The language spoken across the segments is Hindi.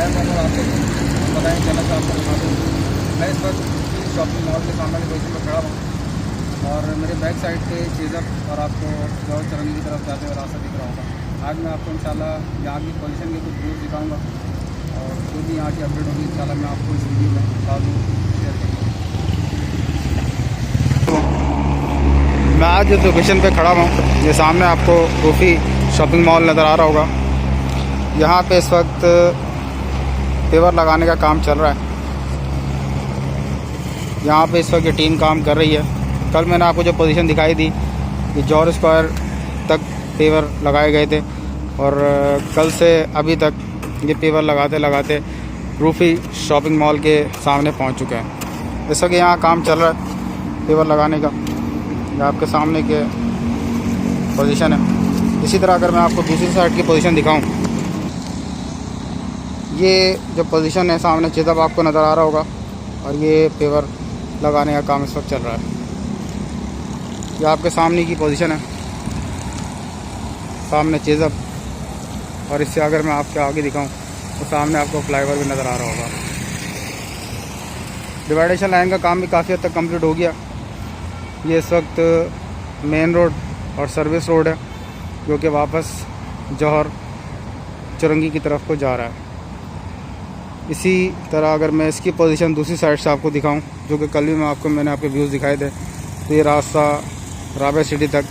मैं मोहम्मद आसिफ बताएँ चैनल से आपको बता दूँ। मैं इस वक्त शॉपिंग मॉल के सामने की पोजीशन पर खड़ा हूँ और मेरे बैक साइड पे चीज़र और आपको जौहर चरंगी की तरफ जाते हुए रास्ता दिख रहा होगा। आज मैं आपको इंशाल्लाह यहाँ की पोजीशन के कुछ व्यूज़ दिखाऊँगा और जो भी यहाँ की अपडेट होगी इंशाल्लाह मैं आपको इस वीडियो में डालूँ शेयर करूँगा। मैं आज जिस लोकेशन पे खड़ा हूँ ये सामने आपको रूफी शॉपिंग मॉल नज़र आ रहा होगा। यहाँ पे इस वक्त पेवर लगाने का काम चल रहा है। यहाँ पे इस वक्त ये टीम काम कर रही है। कल मैंने आपको जो पोजीशन दिखाई थी कि जौहर स्क्वायर तक पेवर लगाए गए थे और कल से अभी तक ये पेवर लगाते लगाते रूफी शॉपिंग मॉल के सामने पहुँच चुके हैं। इस वक्त यहाँ काम चल रहा है पेवर लगाने का। ये आपके सामने के पोजीशन है। इसी तरह अगर मैं आपको दूसरी साइड की पोजीशन दिखाऊं, ये जो पोजीशन है सामने चिज़अप आपको नज़र आ रहा होगा और ये पेवर लगाने का काम इस वक्त चल रहा है। ये आपके सामने की पोजीशन है, सामने चिज़अप, और इससे अगर मैं आपके आगे दिखाऊं तो सामने आपको फ्लाईओवर भी नज़र आ रहा होगा। डिवाइडेशन लाइन का काम भी काफ़ी हद तक कंप्लीट हो गया। ये इस वक्त मेन रोड और सर्विस रोड है जो कि वापस जौहर चुरंगी की तरफ को जा रहा है। इसी तरह अगर मैं इसकी पोजीशन दूसरी साइड से आपको दिखाऊं, जो कि कल भी मैंने आपके व्यूज़ दिखाए थे, तो ये रास्ता राबिया सिटी तक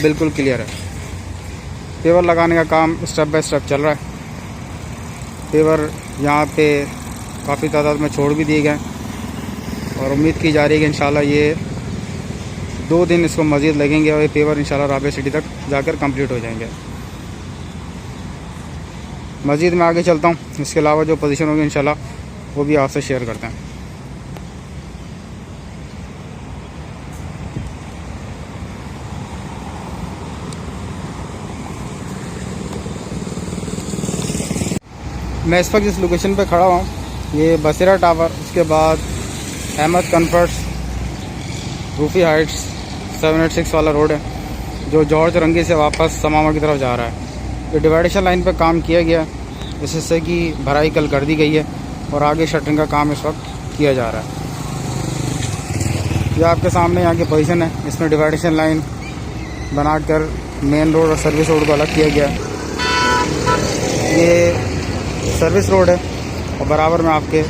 बिल्कुल क्लियर है। पेवर लगाने का काम स्टेप बाय स्टेप चल रहा है। पेवर यहाँ पे काफ़ी तादाद में छोड़ भी दिए गए और उम्मीद की जा रही है कि इंशाल्लाह ये 2 दिन इसको मज़ीद लगेंगे और ये पेवर इंशाल्लाह राबिया सिटी तक जाकर कंप्लीट हो जाएंगे। मज़ीद मैं आगे चलता हूँ, इसके अलावा जो पोजीशन होगी इंशाल्लाह वो भी आपसे शेयर करते हैं। मैं इस वक्त जिस लोकेशन पे खड़ा हूँ ये बसेरा टावर, उसके बाद अहमद कम्फर्ट्स, रूफी हाइट्स 786 वाला रोड है जो जौहर चुरंगी से वापस समामा की तरफ जा रहा है। ये डिवाइडेशन लाइन पे काम किया गया जिससे कि भराई कल कर दी गई है और आगे शटरिंग का काम इस वक्त किया जा रहा है। यह आपके सामने यहाँ की पोजीशन है। इसमें डिवाइडेशन लाइन बनाकर मेन रोड और सर्विस रोड को अलग किया गया है। ये सर्विस रोड है और बराबर में आपके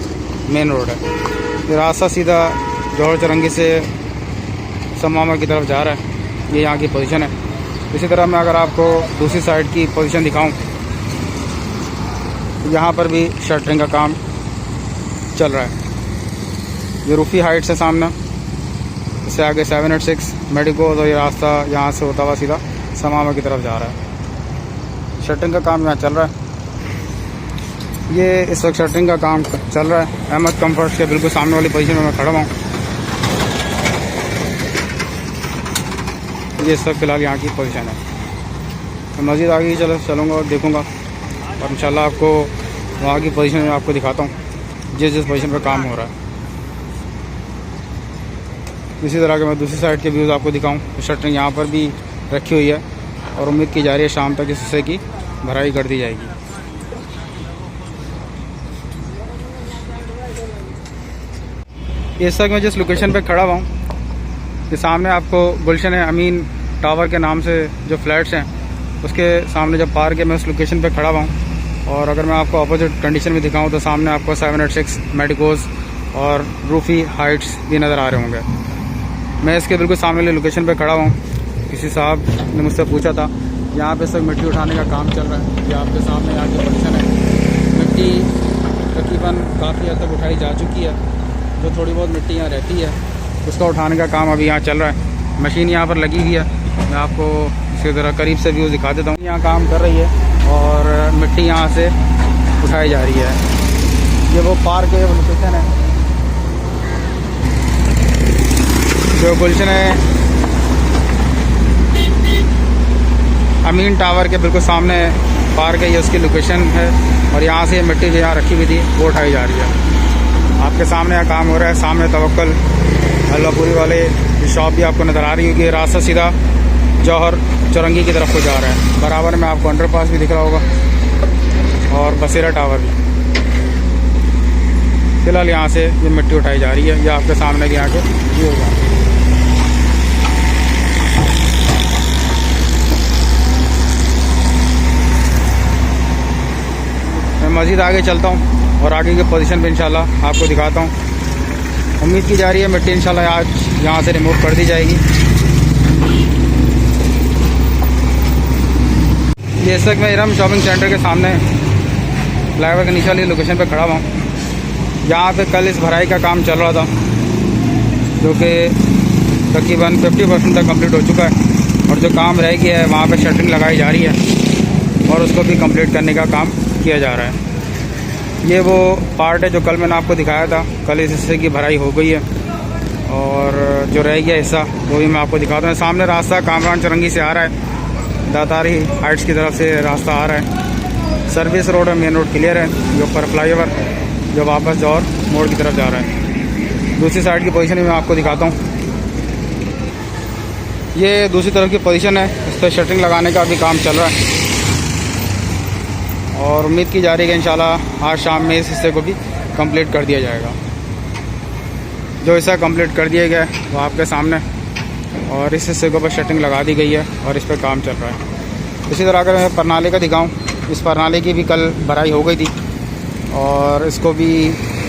मेन रोड है। ये रास्ता सीधा जौहर चुरंगी से समामा की तरफ जा रहा है। ये यहाँ की पोजीशन है। इसी तरह मैं अगर आपको दूसरी साइड की पोजीशन दिखाऊं, यहाँ पर भी शटरिंग का काम चल रहा है। ये रूफी हाइट्स है सामने, इससे आगे 786 मेडिकोज और ये रास्ता यहाँ से होता हुआ सीधा समामा की तरफ जा रहा है। शटरिंग का काम यहाँ चल रहा है। ये इस वक्त शटरिंग का काम चल रहा है। अहमद कम्फर्ट्स के बिल्कुल सामने वाली पोजीशन में मैं खड़ा हूँ। ये इस वक्त फ़िलहाल यहाँ की पोजीशन है। तो मज़ीद आगे चलूँगा और देखूँगा और इंशाल्लाह आपको वहाँ की पोजीशन में आपको दिखाता हूँ जिस पोजीशन पर काम हो रहा है। इसी तरह के मैं दूसरी साइड के व्यूज़ आपको दिखाऊँ तो शटरिंग यहाँ पर भी रखी हुई है और उम्मीद की जा रही है शाम तक इस हिस्से की भराई कर दी जाएगी। इस वक्त मैं जिस लोकेशन पे खड़ा हुआ हूँ ये सामने आपको गुलशन अमीन टावर के नाम से जो फ्लैट्स हैं उसके सामने जो पार्क है, मैं उस लोकेशन पे खड़ा हुआ हूँ। और अगर मैं आपको अपोजिट कंडीशन में दिखाऊँ तो सामने आपको 786 मेडिकोज और रूफी हाइट्स भी नज़र आ रहे होंगे। मैं इसके बिल्कुल सामने वाली लोकेशन पे खड़ा हुआ हूँ। किसी साहब ने मुझसे पूछा था, यहाँ पे सब मिट्टी उठाने का काम चल रहा है। ये आपके सामने यहाँ की पोजीशन है। मिट्टी तकरीबन काफ़ी हद तक उठाई जा चुकी है। जो थोड़ी बहुत मिट्टी यहाँ रहती है उसका उठाने का काम अभी यहाँ चल रहा है। मशीन यहाँ पर लगी हुई है। मैं आपको इसके ज़रा करीब से व्यू दिखा देता हूँ। यहाँ काम कर रही है और मिट्टी यहाँ से उठाई जा रही है। ये वो पार्क है, वो लोकेशन है जो गुलशन अमीन टावर के बिल्कुल सामने पार्क है। ये उसकी लोकेशन है और यहाँ से मिट्टी जो यहाँ रखी हुई थी वो उठाई जा रही है। आपके सामने यहाँ काम हो रहा है। सामने तवक्कल हलवापुरी वाले की शॉप भी आपको नज़र आ रही होगी। रास्ता सीधा जौहर चुरंगी की तरफ को जा रहा है। बराबर में आपको अंडरपास भी दिख रहा होगा और बसेरा टावर भी। फ़िलहाल यहाँ से ये मिट्टी उठाई जा रही है। ये आपके सामने भी आके ये होगा। मैं मज़ीद आगे चलता हूँ और आगे की पोजीशन भी इंशाल्लाह आपको दिखाता हूँ। उम्मीद की जा रही है मिट्टी इंशाल्लाह आज यहाँ से रिमूव कर दी जाएगी। ये इस वक्त मैं इरम शॉपिंग सेंटर के सामने फ्लाईओवर के नीचे वाली लोकेशन पे खड़ा हुआ हूँ। यहाँ पे कल इस भराई का काम चल रहा था, जो कि तकरीबन 50% तक कंप्लीट हो चुका है और जो काम रह गया है वहाँ पे शटरिंग लगाई जा रही है और उसको भी कंप्लीट करने का काम किया जा रहा है। ये वो पार्ट है जो कल मैंने आपको दिखाया था। कल इस हिस्से की भराई हो गई है और जो रह गया हिस्सा वो भी मैं आपको दिखाता हूँ। सामने रास्ता कामरान चरंगी से आ रहा है, दातारी हाइट्स की तरफ से रास्ता आ रहा है। सर्विस रोड और मेन रोड क्लियर है। जो ऊपर फ्लाईओवर जो वापस जौहर मोड़ की तरफ जा रहा है। दूसरी साइड की पोजीशन भी मैं आपको दिखाता हूँ। ये दूसरी तरफ की पोजीशन है, इस पर शटरिंग लगाने का भी काम चल रहा है और उम्मीद की जा रही है कि इंशाल्लाह आज शाम में इस हिस्से को भी कंप्लीट कर दिया जाएगा। जो हिस्सा कंप्लीट कर दिया गया है वो आपके सामने, और इस हिस्से को बस शटरिंग लगा दी गई है और इस पर काम चल रहा है। इसी तरह अगर मैं परनाले का दिखाऊं, इस परनाले की भी कल भराई हो गई थी और इसको भी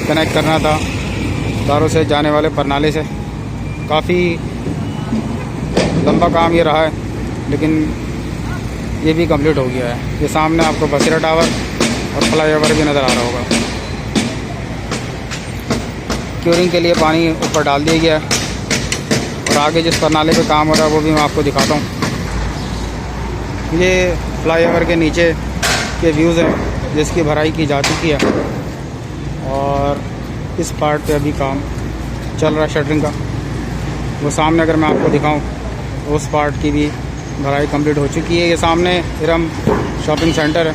कनेक्ट करना था दारों से जाने वाले परनाले से। काफ़ी लंबा काम ये रहा है, लेकिन ये भी कंप्लीट हो गया है। ये सामने आपको बसीरा टावर और फ्लाईओवर भी नज़र आ रहा होगा। क्यूरिंग के लिए पानी ऊपर डाल दिया गया है और आगे जिस परनाले पे काम हो रहा है वो भी मैं आपको दिखाता हूँ। ये फ्लाईओवर के नीचे के व्यूज़ हैं जिसकी भराई की जा चुकी है और इस पार्ट पे अभी काम चल रहा है शटरिंग का। वो सामने अगर मैं आपको दिखाऊं तो उस पार्ट की भी भराई कंप्लीट हो चुकी है। ये सामने इरम शॉपिंग सेंटर है,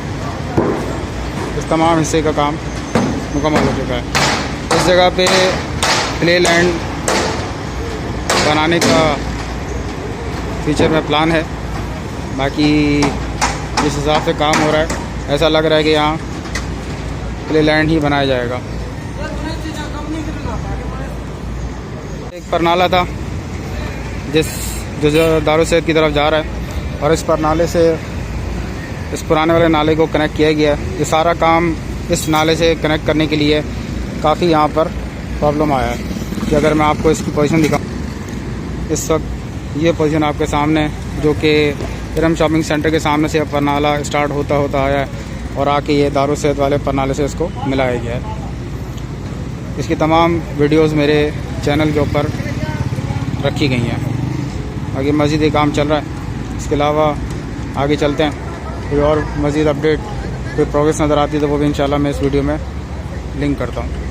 इस तमाम हिस्से का काम मुकम्मल हो चुका है। इस जगह पे प्ले लैंड बनाने का फ्यूचर में प्लान है। बाकी जिस हिसाब से काम हो रहा है ऐसा लग रहा है कि यहाँ प्ले लैंड ही बनाया जाएगा। एक परनाला था जो दारुल सैयद की तरफ जा रहा है और इस परनाले से इस पुराने वाले नाले को कनेक्ट किया गया है। ये सारा काम इस नाले से कनेक्ट करने के लिए काफ़ी यहाँ पर प्रॉब्लम आया है। कि अगर मैं आपको इसकी पोजीशन दिखाऊँ, इस वक्त ये पोजीशन आपके सामने है, जो कि इरम शॉपिंग सेंटर के सामने से परनाला स्टार्ट होता होता आया है और आके ये दारुल सैयद वाले परनाले से इसको मिलाया गया है। इसकी तमाम वीडियोस मेरे चैनल के ऊपर रखी गई हैं। आगे मज़ीद ये काम चल रहा है। इसके अलावा आगे चलते हैं, कोई और मज़ीद अपडेट कोई प्रोग्रेस नज़र आती है तो वो भी इंशाल्लाह मैं इस वीडियो में लिंक करता हूँ।